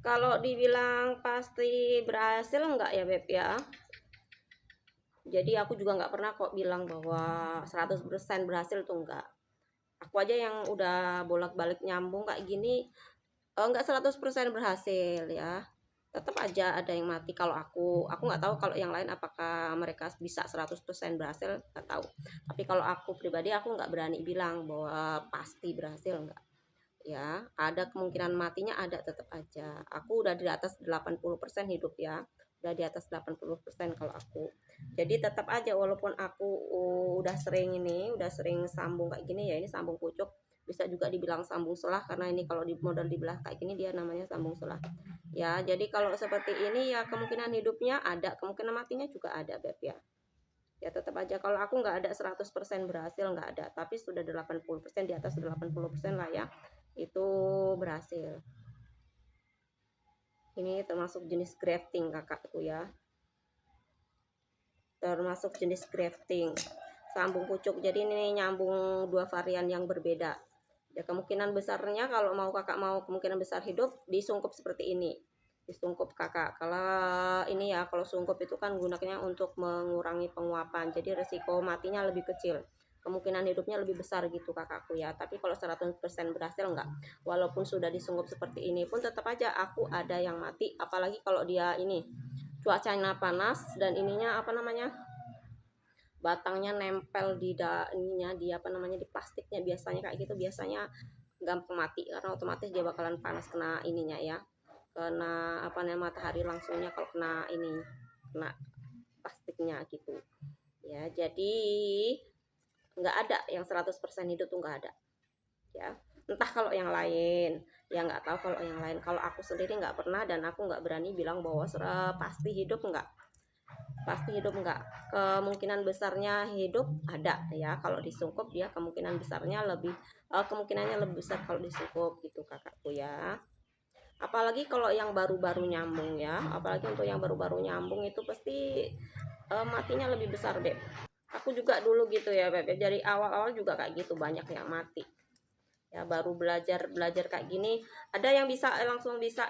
Kalau dibilang pasti berhasil enggak ya Beb ya. Jadi aku juga nggak pernah kok bilang bahwa 100% berhasil tuh enggak. Aku aja yang udah bolak-balik nyambung kayak gini enggak 100% berhasil ya. Tetap aja ada yang mati. Kalau aku nggak tahu kalau yang lain apakah mereka bisa 100% berhasil, nggak tahu. Tapi kalau aku pribadi aku nggak berani bilang bahwa pasti berhasil, enggak. Ya, ada kemungkinan matinya, ada tetap aja. Aku udah di atas 80% hidup ya. Udah di atas 80% kalau aku. Jadi tetap aja walaupun aku udah sering sambung kayak gini ya, ini sambung pucuk. Bisa juga dibilang sambung selah karena ini kalau di model dibelah kayak gini dia namanya sambung selah. Ya, jadi kalau seperti ini ya kemungkinan hidupnya ada, kemungkinan matinya juga ada Beb ya. Ya tetap aja kalau aku nggak ada 100% berhasil, nggak ada, tapi sudah 80%, di atas 80% lah ya, itu berhasil. Ini termasuk jenis grafting kakakku ya, termasuk jenis grafting sambung pucuk. Jadi ini nyambung dua varian yang berbeda ya. Kemungkinan besarnya kalau kakak mau kemungkinan besar hidup disungkup seperti ini, disungkup kakak. Kalau ini ya, kalau sungkup itu kan gunanya untuk mengurangi penguapan, jadi resiko matinya lebih kecil, kemungkinan hidupnya lebih besar gitu kakakku ya. Tapi kalau 100% berhasil enggak, walaupun sudah disungkup seperti ini pun tetap aja aku ada yang mati. Apalagi kalau dia ini cuacanya panas dan ininya apa namanya, batangnya nempel di ininya, di apa namanya, di plastiknya, biasanya kayak gitu biasanya gampang mati karena otomatis dia bakalan panas kena ininya ya, kena apa namanya, matahari langsungnya kalau kena ini, kena plastiknya gitu ya. Jadi nggak ada yang 100% hidup tuh, nggak ada ya. Entah kalau yang lain ya, nggak tahu kalau yang lain. Kalau aku sendiri nggak pernah dan aku nggak berani bilang bahwa pasti hidup, nggak pasti hidup enggak. Kemungkinan besarnya hidup ada ya kalau disungkup, dia kemungkinan besarnya lebih kemungkinannya lebih besar kalau disungkup gitu kakakku ya. Apalagi kalau yang baru-baru nyambung ya, apalagi untuk yang baru-baru nyambung itu pasti matinya lebih besar Beb. Aku juga dulu gitu ya Beb, jadi awal-awal juga kayak gitu, banyak yang mati ya. Baru belajar kayak gini, ada yang bisa langsung bisa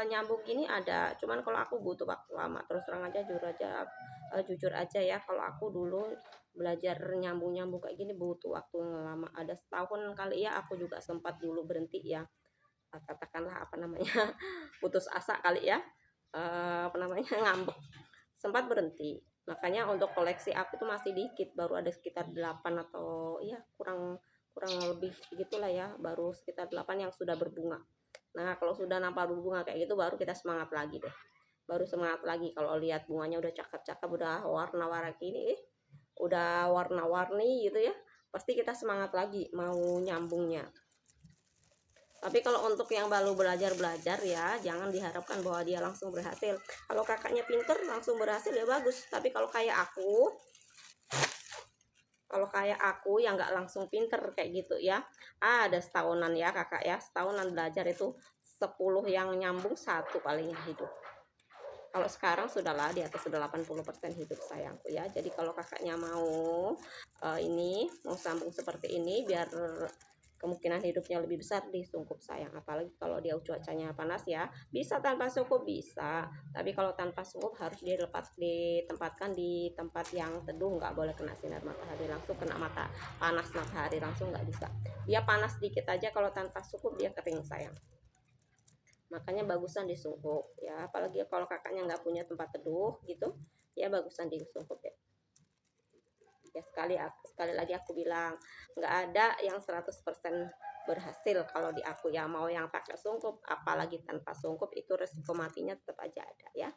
nyambung gini ada, cuman kalau aku butuh waktu lama. Terus terang aja, jujur aja ya, kalau aku dulu belajar nyambung kayak gini butuh waktu lama, ada setahun kali ya. Aku juga sempat dulu berhenti ya, katakanlah apa namanya putus asa kali ya, apa namanya ngambek, sempat berhenti. Makanya untuk koleksi aku tuh masih dikit, baru ada sekitar 8 atau ya kurang kurang lebih gitulah ya, baru sekitar 8 yang sudah berbunga. Nah kalau sudah nampak berbunga kayak gitu baru kita semangat lagi deh, baru semangat lagi kalau lihat bunganya udah cakep-cakep, udah warna-warni ini, udah warna-warni gitu ya, pasti kita semangat lagi mau nyambungnya. Tapi kalau untuk yang baru belajar ya, jangan diharapkan bahwa dia langsung berhasil. Kalau kakaknya pinter langsung berhasil ya bagus. Tapi kalau kayak aku yang nggak langsung pinter kayak gitu ya, ada setahunan ya kakak ya, setahunan belajar itu 10 yang nyambung, satu palingnya hidup. Kalau sekarang sudahlah di atas, sudah 80% hidup sayangku ya. Jadi kalau kakaknya mau ini mau sambung seperti ini biar kemungkinan hidupnya lebih besar, disungkup sayang. Apalagi kalau dia cuacanya panas ya, bisa tanpa sungkup bisa, tapi kalau tanpa sungkup harus ditempatkan di tempat yang teduh, nggak boleh kena sinar matahari langsung, kena panas matahari langsung nggak bisa. Dia panas dikit aja kalau tanpa sungkup dia kering sayang. Makanya bagusan disungkup ya, apalagi kalau kakaknya nggak punya tempat teduh gitu ya, bagusan disungkup ya. Ya sekali lagi aku bilang, nggak ada yang 100% berhasil kalau di aku ya, mau yang pakai sungkup apalagi tanpa sungkup itu resiko matinya tetap aja ada ya.